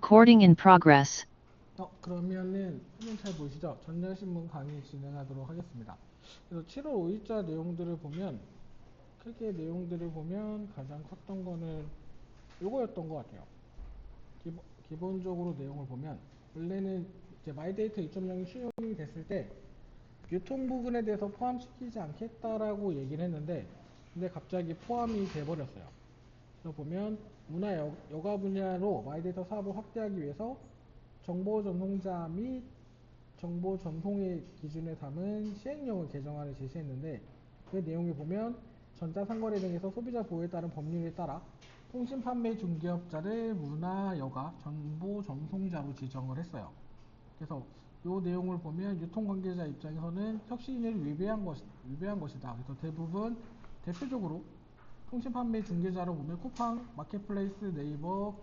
Recording in progress. 그러면은 화면 잘 보이시죠? 전자신문 강의 진행하도록 하겠습니다. 그래서 7월 5일자 내용들을 보면 크게 내용들을 보면 가장 컸던 거는 요거였던 것 같아요. 기본적으로 내용을 보면 원래는 이제 마이데이터 2.0이 수용이 됐을 때 유통 부분에 대해서 포함시키지 않겠다라고 얘기를 했는데 근데 갑자기 포함이 돼버렸어요. 그래서 보면 문화 여가 분야로 마이데이터 사업을 확대하기 위해서 정보 전송자 및 정보 전송의 기준을 담은 시행령을 개정안을 제시했는데 그 내용을 보면 전자상거래 등에서 소비자 보호에 따른 법률에 따라 통신 판매 중개업자를 문화 여가 정보 전송자로 지정을 했어요. 그래서 이 내용을 보면 유통 관계자 입장에서는 혁신을 위배한 것이다. 그래서 대표적으로 통신 판매 중개자로 보면 쿠팡, 마켓플레이스, 네이버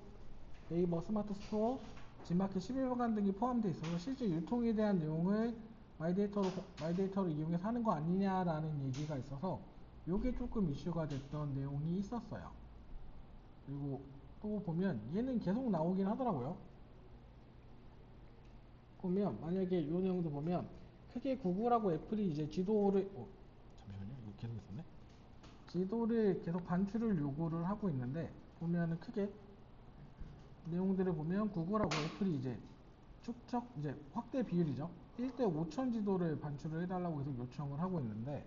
스마트 스토어, 지마켓 11간 등이 포함되어 있어서 실제 유통에 대한 내용을 마이데이터를 이용해서 하는 거 아니냐라는 얘기가 있어서 요게 조금 이슈가 됐던 내용이 있었어요. 그리고 또 보면 얘는 계속 나오긴 하더라고요. 보면 만약에 요 내용도 보면 크게 구글하고 애플이 이제 지도를 잠시만요. 이거 계속 있었네. 지도를 계속 반출을 요구를 하고 있는데 보면은 크게 내용들을 보면 구글하고 애플이 이제 이제 확대 비율이죠. 1대 5천 지도를 반출을 해달라고 계속 요청을 하고 있는데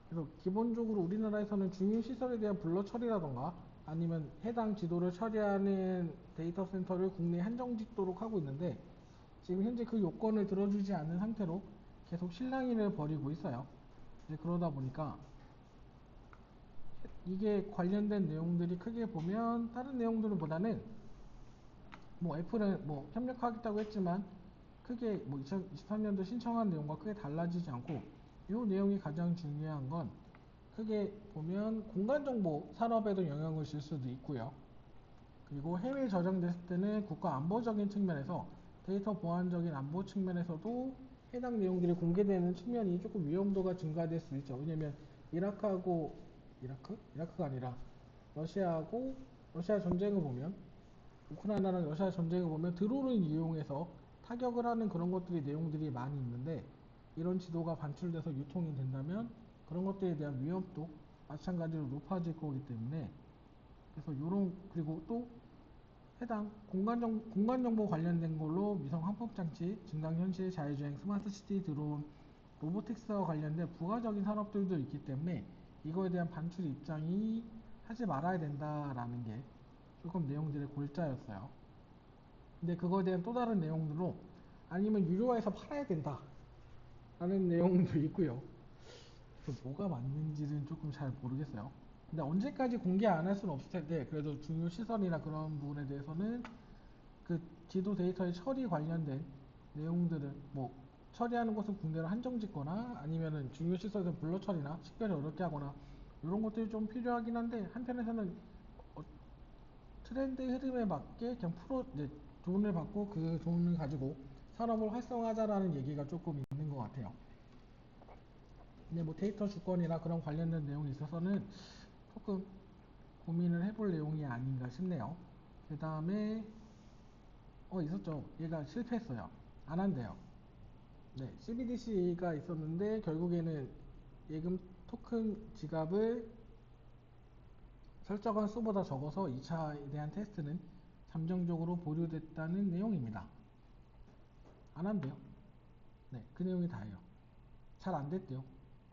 그래서 기본적으로 우리나라에서는 중요 시설에 대한 불러 처리라던가 아니면 해당 지도를 처리하는 데이터 센터를 국내에 한정 짓도록 하고 있는데 지금 현재 그 요건을 들어주지 않는 상태로 계속 실랑이를 벌이고 있어요. 그러다 보니까 이게 관련된 내용들이 크게 보면 다른 내용들보다는 뭐 애플은 뭐 협력하겠다고 했지만 크게 뭐 2023년도 신청한 내용과 크게 달라지지 않고 이 내용이 가장 중요한 건 크게 보면 공간정보 산업에도 영향을 줄 수도 있고요. 그리고 해외 저장됐을 때는 국가 안보적인 측면에서 데이터 보안적인 안보 측면에서도 해당 내용들이 공개되는 측면이 조금 위험도가 증가될 수 있죠. 왜냐면 이라크가 아니라 러시아 전쟁을 보면 우크라이나랑 러시아 전쟁을 보면 드론을 이용해서 타격을 하는 그런 것들이 내용들이 많이 있는데 이런 지도가 반출돼서 유통이 된다면 그런 것들에 대한 위험도 마찬가지로 높아질 거기 때문에 그래서 그리고 또 해당 공간정보 관련된 걸로 위성 항법장치, 증강현실, 자율주행, 스마트시티, 드론, 로보틱스와 관련된 부가적인 산업들도 있기 때문에 이거에 대한 반출 입장이 하지 말아야 된다라는 게 조금 내용들의 골자였어요. 근데 그거에 대한 또 다른 내용들로 아니면 유료화해서 팔아야 된다 라는 내용도 있고요. 그래서 뭐가 맞는지는 조금 잘 모르겠어요. 근데 언제까지 공개 안 할 수는 없을 텐데 그래도 중요 시설이나 그런 부분에 대해서는 그 지도 데이터의 처리 관련된 내용들은 뭐 처리하는 것을 국내로 한정 짓거나 아니면은 중요 시설에서 불러 처리나 식별을 어렵게 하거나 이런 것들이 좀 필요하긴 한데 한편에서는 트렌드 흐름에 맞게 그냥 이제 돈을 받고 그 돈을 가지고 산업을 활성화하자라는 얘기가 조금 있는 것 같아요. 근데 뭐 데이터 주권이나 그런 관련된 내용이 있어서는 조금 고민을 해볼 내용이 아닌가 싶네요. 그 다음에 있었죠. 얘가 실패했어요. 안 한대요. 네, CBDC가 있었는데 결국에는 예금 토큰 지갑을 설정한 수보다 적어서 2차에 대한 테스트는 잠정적으로 보류됐다는 내용입니다. 안 한대요. 네, 그 내용이 다예요. 잘 안 됐대요.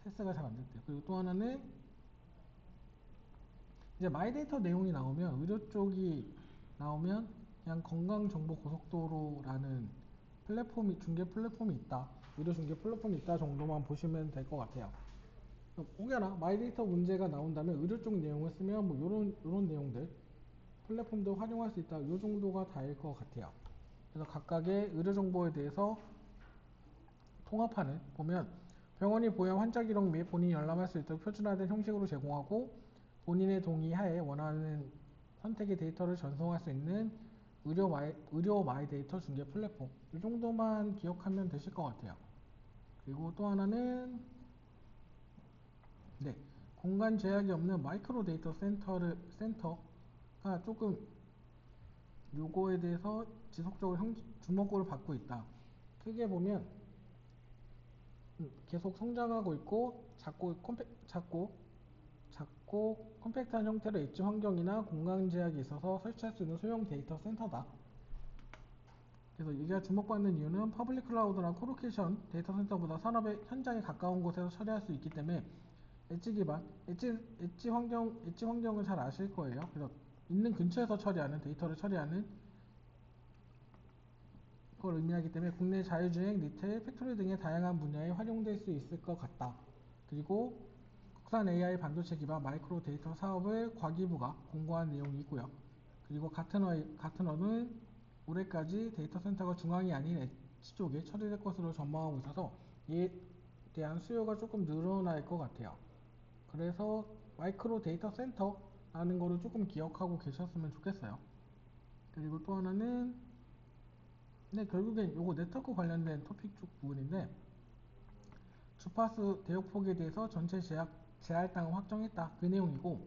테스트가 잘 안 됐대요. 그리고 또 하나는 이제 마이데이터 내용이 나오면 의료 쪽이 나오면 그냥 건강정보고속도로라는 중개 플랫폼이 있다. 의료 중개 플랫폼이 있다 정도만 보시면 될 것 같아요. 혹여나 마이데이터 문제가 나온다면 의료 쪽 내용을 쓰면 뭐 요런 내용들 플랫폼도 활용할 수 있다. 요 정도가 다일 것 같아요. 그래서 각각의 의료 정보에 대해서 통합하는 보면 병원이 보행 환자 기록 및 본인이 열람할 수 있도록 표준화된 형식으로 제공하고 본인의 동의 하에 원하는 선택의 데이터를 전송할 수 있는 의료 마이데이터 중개 플랫폼 이 정도만 기억하면 되실 것 같아요. 그리고 또 하나는 네, 공간 제약이 없는 마이크로 데이터 센터가 조금 요거에 대해서 지속적으로 주목을 받고 있다. 크게 보면 계속 성장하고 있고 작고 컴팩트한 형태로 엣지 환경이나 공간 제약이 있어서 설치할 수 있는 소형 데이터 센터다. 그래서 이게 주목받는 이유는 퍼블릭 클라우드나 코로케이션 데이터 센터보다 산업의 현장에 가까운 곳에서 처리할 수 있기 때문에 엣지 기반, 엣지 환경을 잘 아실 거예요. 그래서 있는 근처에서 처리하는 데이터를 처리하는 걸 의미하기 때문에 국내 자율주행, 리테일, 팩토리 등의 다양한 분야에 활용될 수 있을 것 같다. 그리고 국산 AI 반도체 기반 마이크로 데이터 사업을 과기부가 공고한 내용이 있고요. 그리고 가트너는 올해까지 데이터 센터가 중앙이 아닌 엣지 쪽에 처리될 것으로 전망하고 있어서 이에 대한 수요가 조금 늘어날 것 같아요. 그래서 마이크로 데이터 센터라는 거를 조금 기억하고 계셨으면 좋겠어요. 그리고 또 하나는 결국엔 요거 네트워크 관련된 토픽 쪽 부분인데 주파수 대역폭에 대해서 전체 제할당을 확정했다. 그 내용이고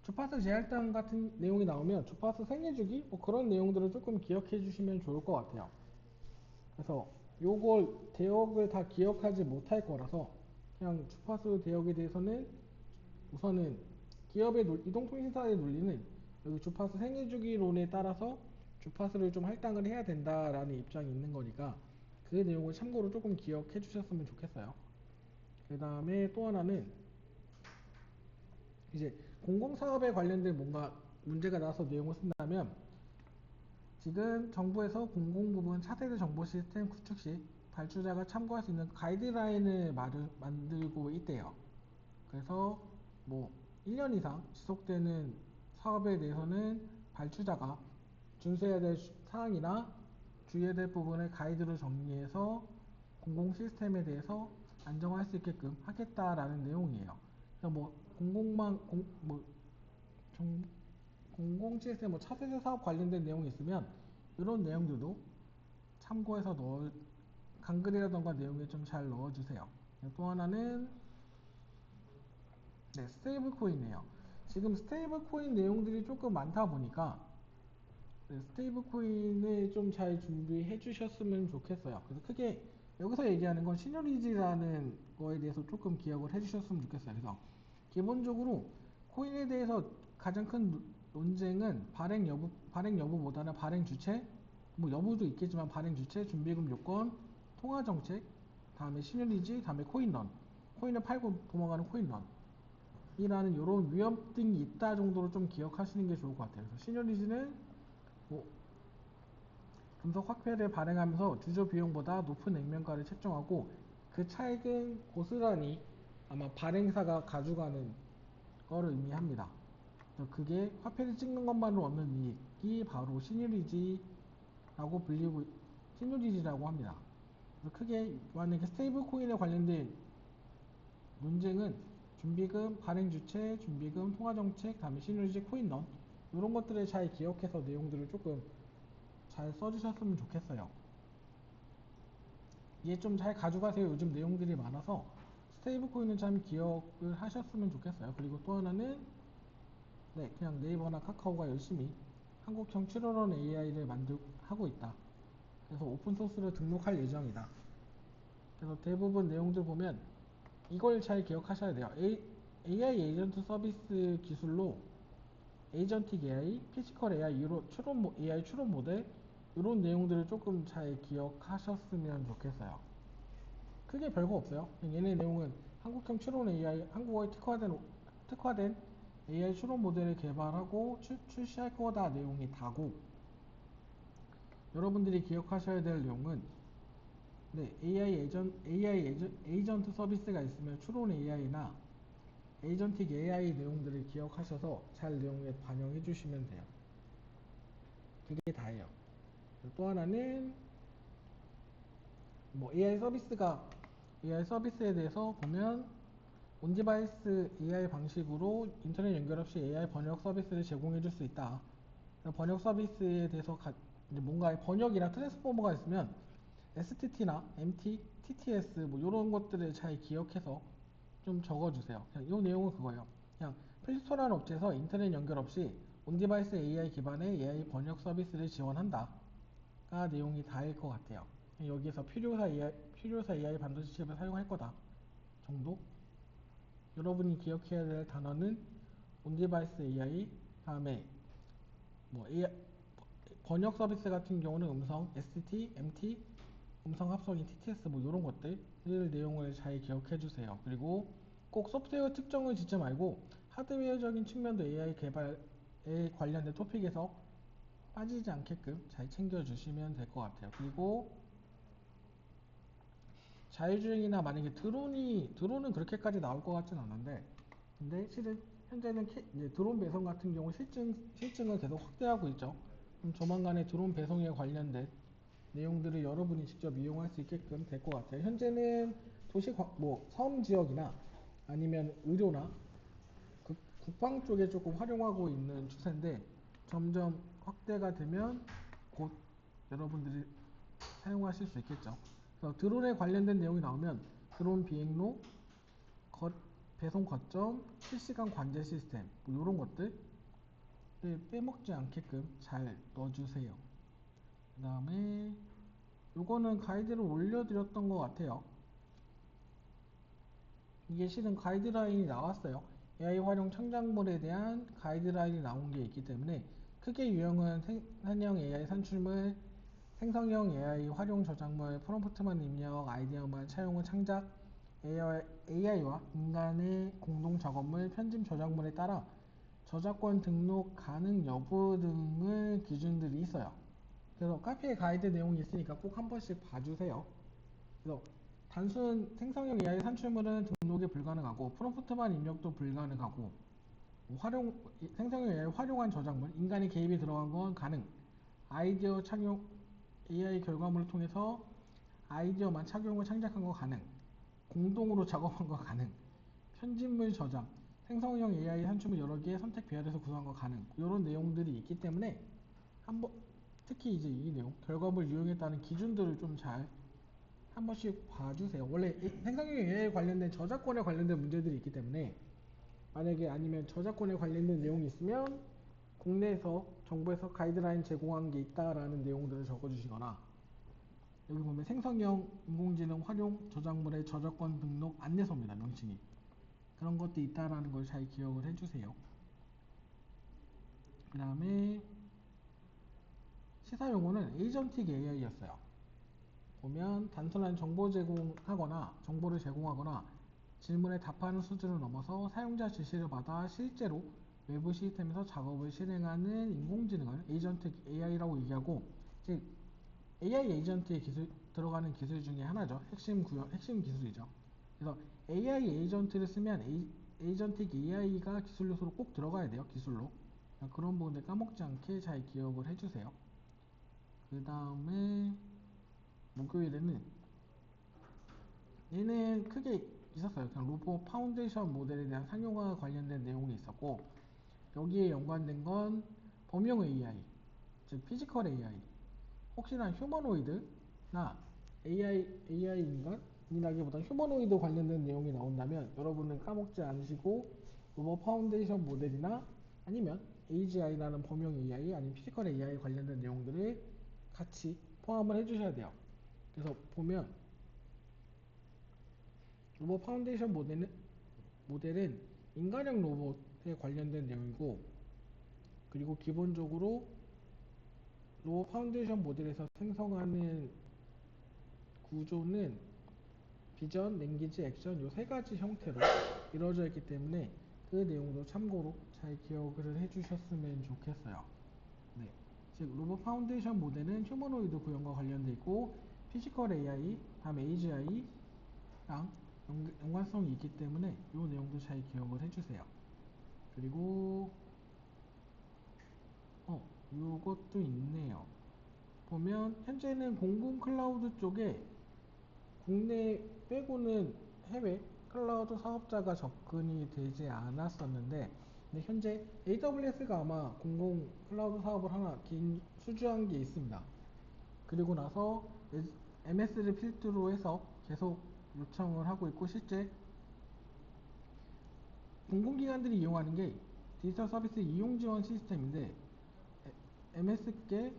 주파수 제할당 같은 내용이 나오면 주파수 생애주기 뭐 그런 내용들을 조금 기억해 주시면 좋을 것 같아요. 그래서 요걸 대역을 다 기억하지 못할 거라서 그냥 주파수 대역에 대해서는 우선은 이동통신사의 논리는 여기 주파수 생애주기론에 따라서 주파수를 좀 할당을 해야 된다라는 입장이 있는 거니까 그 내용을 참고로 조금 기억해 주셨으면 좋겠어요. 그 다음에 또 하나는 이제 공공사업에 관련된 뭔가 문제가 나서 내용을 쓴다면 지금 정부에서 공공부문 차세대 정보 시스템 구축 시 발주자가 참고할 수 있는 가이드라인을 만들고 있대요. 그래서 뭐 1년 이상 지속되는 사업에 대해서는 발주자가 준수해야 될 사항이나 주의해야 될 부분을 가이드로 정리해서 공공 시스템에 대해서 안정화할 수 있게끔 하겠다라는 내용이에요. 그래서 뭐 공공 시스템 차세대 사업 관련된 내용이 있으면 이런 내용들도 참고해서 간글이라던가 내용에 좀 잘 넣어주세요. 또 하나는 스테이블 코인이에요. 지금 스테이블 코인 내용들이 조금 많다 보니까 스테이블 코인을 좀 잘 준비해 주셨으면 좋겠어요. 그래서 크게 여기서 얘기하는 건 시늉리지라는 거에 대해서 조금 기억을 해 주셨으면 좋겠어요. 그래서 기본적으로 코인에 대해서 가장 큰 논쟁은 발행 여부보다는 발행 주체, 뭐 여부도 있겠지만 발행 주체, 준비금 요건, 통화 정책, 다음에 시늉리지, 다음에 코인런, 코인을 팔고 도망가는 코인런 이라는 이런 위험등이 있다 정도로 좀 기억하시는 게 좋을 것 같아요. 그래서 시늉리지는 뭐 금속 화폐를 발행하면서 주조 비용보다 높은 액면가를 책정하고 그 차익은 고스란히 아마 발행사가 가져가는 걸 의미합니다. 그게 화폐를 찍는 것만으로 얻는 이익이 바로 시늉리지라고 합니다. 크게 만약에 스테이블 코인에 관련된 논쟁은 준비금, 발행 주체, 준비금, 통화 정책, 다음에 시늉리지, 코인런 이런 것들을 잘 기억해서 내용들을 조금 잘 써주셨으면 좋겠어요. 얘 좀 잘 가져가세요. 요즘 내용들이 많아서 스테이블 코인은 참 기억을 하셨으면 좋겠어요. 그리고 또 하나는 그냥 네이버나 카카오가 열심히 한국형 7월원 AI를 하고 있다. 그래서 오픈소스로 등록할 예정이다. 그래서 대부분 내용들 보면 이걸 잘 기억하셔야 돼요. AI 에이전트 서비스 기술로 에이전틱 AI, 피지컬 AI, AI 추론 모델 이런 내용들을 조금 잘 기억하셨으면 좋겠어요. 크게 별거 없어요. 얘네 내용은 한국형 추론 AI, 한국어에 특화된 AI 추론 모델을 개발하고 출시할 거다 내용이 다고 여러분들이 기억하셔야 될 내용은 AI 에이전트 서비스가 있으면 추론 AI나 에이전틱 AI 내용들을 기억하셔서 잘 내용에 반영해 주시면 돼요. 그게 다예요. 또 하나는 뭐 AI 서비스에 대해서 보면 온디바이스 AI 방식으로 인터넷 연결 없이 AI 번역 서비스를 제공해 줄 수 있다. 번역 서비스에 대해서 뭔가 번역이랑 트랜스포머가 있으면 STT나 MT, TTS 뭐 이런 것들을 잘 기억해서 좀 적어주세요. 그냥 이 내용은 그거예요. 그냥 플리스토라는 업체에서 인터넷 연결 없이 온디바이스 AI 기반의 AI 번역 서비스를 지원한다가 내용이 다일 것 같아요. 여기에서 필요사 AI 반도체 칩을 사용할 거다 정도? 여러분이 기억해야 될 단어는 온디바이스 AI, 다음에 뭐 AI, 번역 서비스 같은 경우는 음성, ST, MT, 음성 합성이 TTS 뭐 이런 것들 내용을 잘 기억해 주세요. 그리고 꼭 소프트웨어 특정을 짓지 말고 하드웨어적인 측면도 AI 개발에 관련된 토픽에서 빠지지 않게끔 잘 챙겨주시면 될 것 같아요. 그리고 자율주행이나 만약에 드론은 그렇게까지 나올 것 같진 않은데, 근데 실은 현재는 이제 드론 배송 같은 경우 실증을 계속 확대하고 있죠. 그럼 조만간에 드론 배송에 관련된 내용들을 여러분이 직접 이용할 수 있게끔 될 것 같아요. 현재는 섬 지역이나 아니면 의료나 국방 쪽에 조금 활용하고 있는 추세인데, 점점 확대가 되면 곧 여러분들이 사용하실 수 있겠죠. 그래서 드론에 관련된 내용이 나오면 드론 비행로, 배송 거점, 실시간 관제 시스템 뭐 이런 것들 빼먹지 않게끔 잘 넣어주세요. 그 다음에 요거는 가이드를 올려드렸던 것 같아요. 이게 실은 가이드라인이 나왔어요. AI 활용 창작물에 대한 가이드라인이 나온 게 있기 때문에 크게 유형은 생성형 AI 산출물, 생성형 AI 활용 저작물, 프롬프트만 입력, 아이디어만 차용 후 창작, AI와 인간의 공동 작업물, 편집 저작물에 따라 저작권 등록 가능 여부 등의 기준들이 있어요. 그래서 카페에 가이드 내용이 있으니까 꼭 한 번씩 봐주세요. 그래서 단순 생성형 AI 산출물은 등록이 불가능하고 프롬프트만 입력도 불가능하고 생성형 AI 활용한 저작물, 인간의 개입이 들어간 건 가능. 아이디어 착용 AI 결과물을 통해서 아이디어만 착용을 창작한 거 가능. 공동으로 작업한 거 가능. 편집물 저장, 생성형 AI 산출물 여러 개 선택 배열해서 구성한 거 가능. 이런 내용들이 있기 때문에 한번 특히 이제 이 내용 결과물 유형에 따른 기준들을 좀 잘 한 번씩 봐주세요. 원래 생성형 AI 관련된 저작권에 관련된 문제들이 있기 때문에 만약에 아니면 저작권에 관련된 내용이 있으면 국내에서 정부에서 가이드라인 제공한 게 있다라는 내용들을 적어주시거나 여기 보면 생성형 인공지능 활용 저작물의 저작권 등록 안내서입니다. 명칭이. 그런 것도 있다라는 걸 잘 기억을 해주세요. 그 다음에 시사 용어는 에이전틱 AI였어요. 보면 단순한 정보를 제공하거나 질문에 답하는 수준을 넘어서 사용자 지시를 받아 실제로 외부 시스템에서 작업을 실행하는 인공지능을 에이전틱 AI라고 얘기하고, 즉 AI 에이전트에 들어가는 기술 중에 하나죠. 핵심 기술이죠. 그래서 AI 에이전트를 쓰면 에이전틱 AI가 기술 요소로 꼭 들어가야 돼요. 기술로. 그런 부분들 까먹지 않게 잘 기억을 해주세요. 그 다음에 목요일에는 얘는 크게 있었어요. 그냥 로보 파운데이션 모델에 대한 상용화 관련된 내용이 있었고, 여기에 연관된 건 범용 AI, 즉 피지컬 AI, 혹시나 휴머노이드나 AI 인간이라기보다 휴머노이드 관련된 내용이 나온다면 여러분은 까먹지 않으시고 로버 파운데이션 모델이나 아니면 AGI라는 범용 AI 아니면 피지컬 AI 관련된 내용들을 같이 포함을 해주셔야 돼요. 그래서 보면 로버 파운데이션 모델은 인간형 로봇에 관련된 내용이고, 그리고 기본적으로 로버 파운데이션 모델에서 생성하는 구조는 비전, 랭귀지, 액션 요 세 가지 형태로 이루어져 있기 때문에 그 내용도 참고로 잘 기억을 해주셨으면 좋겠어요. 네, 즉 로봇 파운데이션 모델은 휴머노이드 구현과 관련돼 있고 피지컬 AI, 다음 AGI랑 연관성이 있기 때문에 이 내용도 잘 기억을 해주세요. 그리고 요것도 있네요. 보면 현재는 공공 클라우드 쪽에 국내 빼고는 해외 클라우드 사업자가 접근이 되지 않았었는데, 근데 현재 AWS가 아마 공공 클라우드 사업을 하나 수주한 게 있습니다. 그리고 나서 MS를 필두로 해서 계속 요청을 하고 있고, 실제 공공기관들이 이용하는 게 디지털 서비스 이용 지원 시스템인데 MS께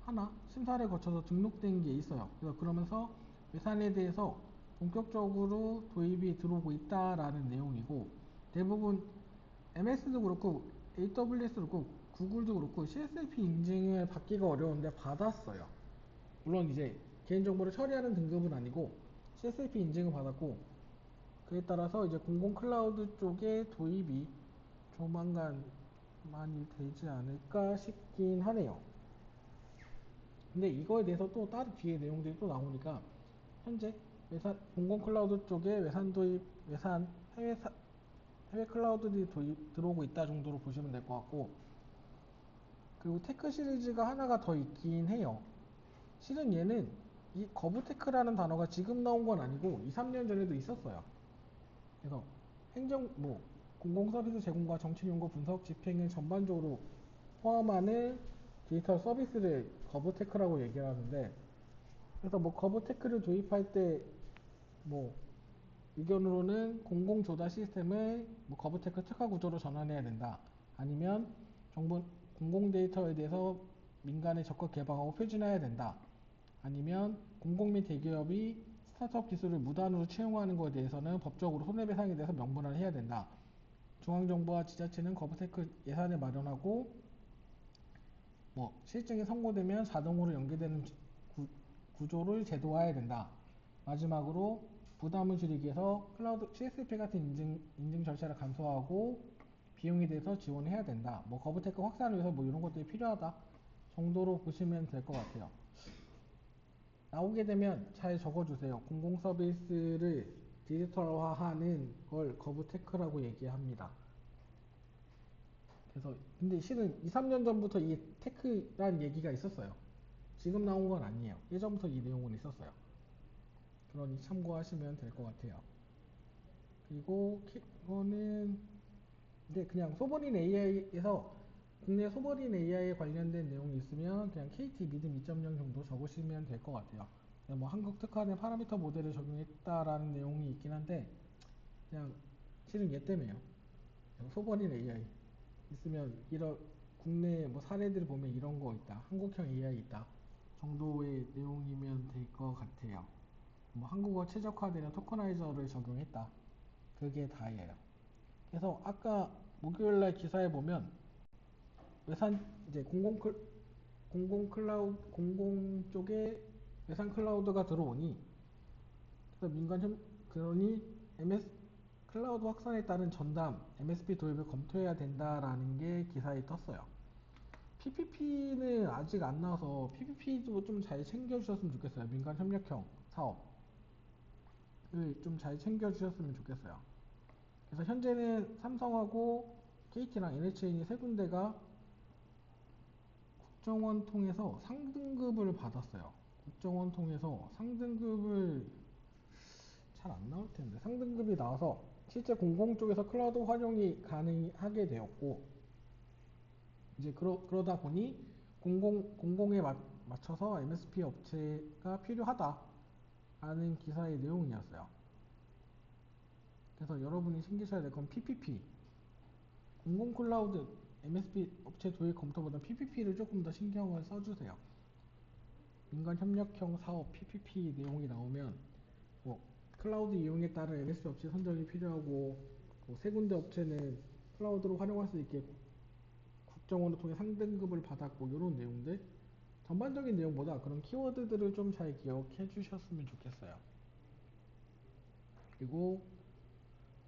하나 심사를 거쳐서 등록된 게 있어요. 그래서 그러면서 외산에 대해서 본격적으로 도입이 들어오고 있다라는 내용이고, 대부분 MS도 그렇고 AWS도 그렇고 구글도 그렇고 CSLP 인증을 받기가 어려운데 받았어요. 물론 이제 개인정보를 처리하는 등급은 아니고 CSLP 인증을 받았고, 그에 따라서 이제 공공 클라우드 쪽에 도입이 조만간 많이 되지 않을까 싶긴 하네요. 근데 이거에 대해서 또 다른 뒤에 내용들이 또 나오니까, 현재 외산 공공 클라우드 쪽에 외산 도입, 외산 해외 클라우드들이 도입 들어오고 있다 정도로 보시면 될 것 같고, 그리고 테크 시리즈가 하나가 더 있긴 해요. 실은 얘는 이 거부테크라는 단어가 지금 나온 건 아니고 2, 3년 전에도 있었어요. 그래서 행정 공공 서비스 제공과 정책 연구 분석 집행을 전반적으로 포함하는 디지털 서비스를 거부테크라고 얘기를 하는데, 그래서 뭐 거부테크를 도입할 때 뭐 의견으로는 공공 조달 시스템을 뭐 거부테크 특화 구조로 전환해야 된다. 아니면 정부 공공 데이터에 대해서 민간에 적극 개방하고 표준화해야 된다. 아니면 공공 및 대기업이 스타트업 기술을 무단으로 채용하는 것에 대해서는 법적으로 손해배상에 대해서 명분을 해야 된다. 중앙정부와 지자체는 거부테크 예산을 마련하고 뭐 실증이 선고되면 자동으로 연계되는 구조를 제도화해야 된다. 마지막으로 부담을 줄이기 위해서 클라우드 CSP 같은 인증 절차를 간소화하고 비용에 대해서 지원해야 된다. 뭐 거부테크 확산을 위해서 뭐 이런 것들이 필요하다 정도로 보시면 될 것 같아요. 나오게 되면 잘 적어주세요. 공공 서비스를 디지털화하는 걸 거부테크라고 얘기합니다. 그래서 근데 실은 2, 3년 전부터 이 테크란 얘기가 있었어요. 지금 나온 건 아니에요. 예전부터 이 내용은 있었어요. 그러니 참고하시면 될 것 같아요. 그리고 이거는 근데 그냥 소버린 AI에서 국내 소버린 AI에 관련된 내용이 있으면 그냥 KT 믿음 2.0 정도 적으시면 될 것 같아요. 뭐 한국 특화된 파라미터 모델을 적용했다라는 내용이 있긴 한데 그냥 실은 얘 때문에요. 소버린 AI 있으면 이런 국내 뭐 사례들 보면 이런 거 있다. 한국형 AI 있다. 정도의 내용이면 될 것 같아요. 뭐 한국어 최적화되는 토커나이저를 적용했다. 그게 다예요. 그래서 아까 목요일날 기사에 보면 외산 이제 공공 클라우드 공공 쪽에 외산 클라우드가 들어오니, 그래서 그러니 MS 클라우드 확산에 따른 전담 MSP 도입을 검토해야 된다라는 게 기사에 떴어요. PPP는 아직 안 나와서 PPP도 좀 잘 챙겨주셨으면 좋겠어요. 민간 협력형 사업을 좀 잘 챙겨주셨으면 좋겠어요. 그래서 현재는 삼성하고 KT랑 NHN이 세 군데가 국정원 통해서 상등급을 받았어요. 국정원 통해서 상등급을 잘 안 나올 텐데 상등급이 나와서 실제 공공 쪽에서 클라우드 활용이 가능하게 되었고, 이제 그러다 보니 공공에 맞춰서 MSP 업체가 필요하다라는 기사의 내용이었어요. 그래서 여러분이 챙기셔야 될 건 PPP, 공공 클라우드 MSP 업체 도입 검토보다 PPP를 조금 더 신경을 써주세요. 민간 협력형 사업 PPP 내용이 나오면 뭐 클라우드 이용에 따른 MSP 업체 선정이 필요하고, 뭐 세 군데 업체는 클라우드로 활용할 수 있게 국정원을 통해 상등급을 받았고, 이런 내용들 전반적인 내용보다 그런 키워드들을 좀 잘 기억해 주셨으면 좋겠어요. 그리고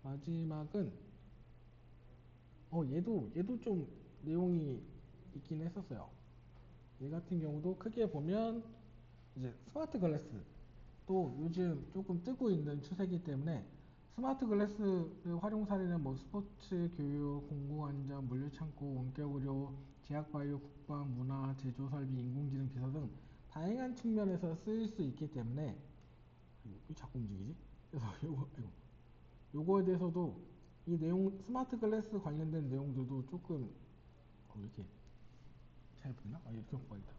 마지막은 얘도 좀 내용이 있긴 했었어요. 얘 같은 경우도 크게 보면 이제 스마트 글래스 또 요즘 조금 뜨고 있는 추세이기 때문에, 스마트 글래스의 활용 사례는 뭐 스포츠, 교육, 공공안전, 물류창고, 원격의료, 제약바이오, 국방, 문화, 제조설비, 인공지능 비서 등 다양한 측면에서 쓰일 수 있기 때문에, 왜 자꾸 움직이지? 그래서 요거에 대해서도 이 내용 스마트 글래스 관련된 내용들도 조금 이렇게 잘 보이나? 이렇게 보인다.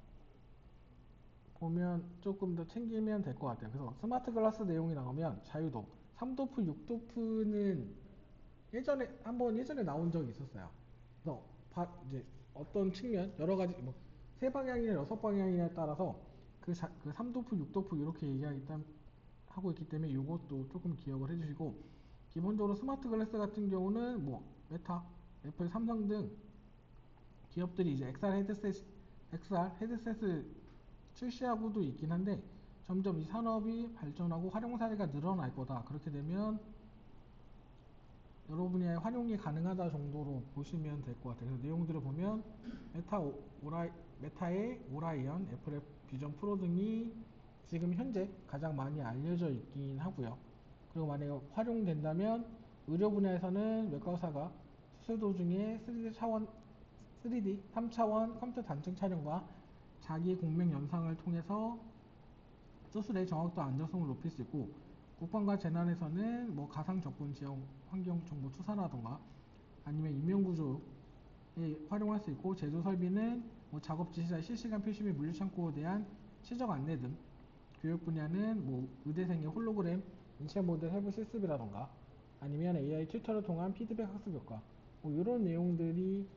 보면 조금 더 챙기면 될 것 같아요. 그래서 스마트 글라스 내용이 나오면 자유도 3도프, 6도프는 예전에 나온 적이 있었어요. 그래서 이제 어떤 측면 여러 가지 뭐 세 방향이나 여섯 방향이냐에 따라서 그 3도프, 6도프 이렇게 하고 있기 때문에 이것도 조금 기억을 해주시고, 기본적으로 스마트 글래스 같은 경우는 뭐 메타, 애플, 삼성 등 기업들이 이제 XR 헤드셋을 출시하고도 있긴 한데, 점점 이 산업이 발전하고 활용 사례가 늘어날 거다. 그렇게 되면 여러 분야의 활용이 가능하다 정도로 보시면 될 것 같아요. 그래서 내용들을 보면 메타의 오라이언, 애플의 비전 프로 등이 지금 현재 가장 많이 알려져 있긴 하고요. 그리고 만약에 활용된다면 의료 분야에서는 외과 의사가 수술 도중에 3D, 3차원 컴퓨터 단층 촬영과 자기 공명 영상을 통해서 수술의 정확도와 안전성을 높일 수 있고, 국방과 재난에서는 뭐 가상 접근 지역 환경 정보 추산하던가 아니면 인명 구조에 활용할 수 있고, 제조 설비는 뭐 작업 지시자 실시간 표시 및 물류 창고에 대한 시적 안내 등, 교육 분야는 뭐 의대생의 홀로그램 인체 모델 해부 실습이라던가 아니면 AI 튜터를 통한 피드백 학습 효과, 뭐 이런 내용들이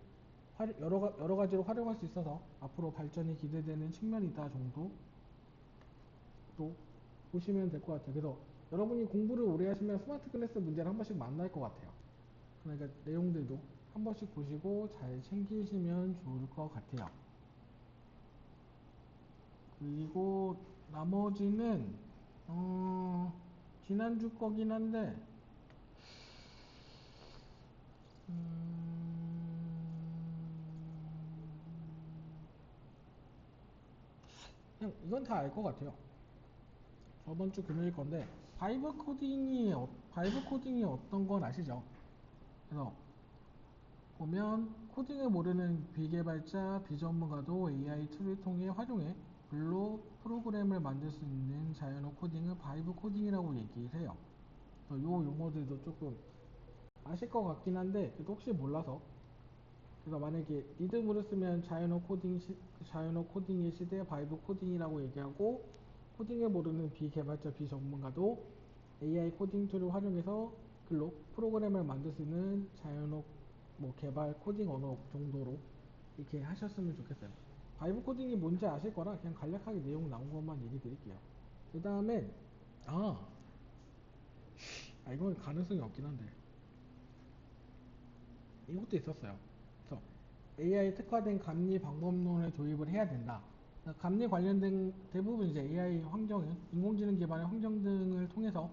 여러 가지로 활용할 수 있어서 앞으로 발전이 기대되는 측면이다 정도 또 보시면 될 것 같아요. 그래서 여러분이 공부를 오래 하시면 스마트 클래스 문제를 한 번씩 만날 것 같아요. 그러니까 내용들도 한 번씩 보시고 잘 챙기시면 좋을 것 같아요. 그리고 나머지는 지난주 거긴 한데 그냥 이건 다 알 것 같아요. 저번 주 금요일 건데, 바이브 코딩이 어떤 건 아시죠? 그래서 보면 코딩을 모르는 비개발자, 비전문가도 AI 툴을 통해 활용해 글로 프로그램을 만들 수 있는 자연어 코딩을 바이브 코딩이라고 얘기를 해요. 그래서 요 용어들도 조금 아실 것 같긴 한데 그래도 혹시 몰라서, 그래서 만약에 리듬으로 쓰면 자연어 코딩의 시대 바이브 코딩이라고 얘기하고, 코딩을 모르는 비개발자, 비전문가도 AI 코딩 툴을 활용해서 글로 프로그램을 만들 수 있는 자연어 뭐 개발 코딩 언어 정도로 이렇게 하셨으면 좋겠어요. 바이브 코딩이 뭔지 아실 거라 그냥 간략하게 내용 나온 것만 얘기 드릴게요. 그 다음에 아, 이건 가능성이 없긴 한데 이것도 있었어요. 그래서 AI 특화된 감리 방법론을 도입을 해야 된다. 그러니까 감리 관련된 대부분 이제 AI 환경이 인공지능 기반의 환경 등을 통해서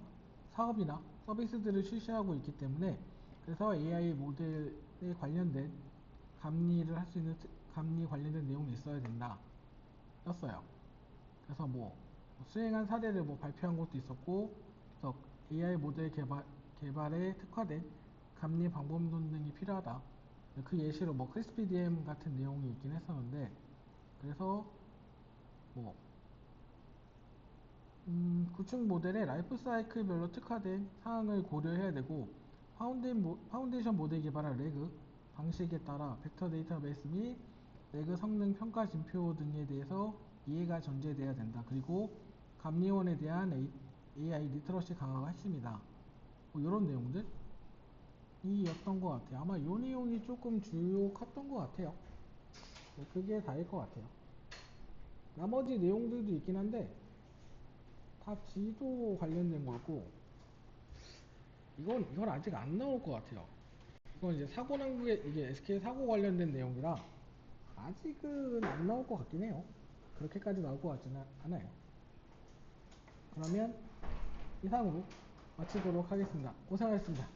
사업이나 서비스들을 실시하고 있기 때문에, 그래서 AI 모델에 관련된 감리를 할 수 있는 감리 관련된 내용이 있어야 된다 였어요. 그래서 뭐 수행한 사례를 뭐 발표한 것도 있었고, 그래서 AI 모델 개발에 특화된 감리 방법론 등이 필요하다. 그 예시로 뭐 크리스피디엠 같은 내용이 있긴 했었는데, 그래서 뭐 구축 모델의 라이프 사이클별로 특화된 사항을 고려해야 되고, 파운데이션 모델 개발할 레그 방식에 따라 벡터 데이터베이스 및 레그 성능 평가 진표 등에 대해서 이해가 전제돼야 된다. 그리고 감리원에 대한 AI 리터러시 강화가 핵심이다. 뭐 이런 내용들이었던 것 같아요. 아마 이 내용이 조금 주요 컸던 것 같아요. 뭐 그게 다일 것 같아요. 나머지 내용들도 있긴 한데 다 지도 관련된 거고, 이건 아직 안 나올 것 같아요. 이건 이제 사고 난국에 이게 SK 사고 관련된 내용이라 아직은 안 나올 것 같긴 해요. 그렇게까지 나올 것 같지는 않아요. 그러면 이상으로 마치도록 하겠습니다. 고생하셨습니다.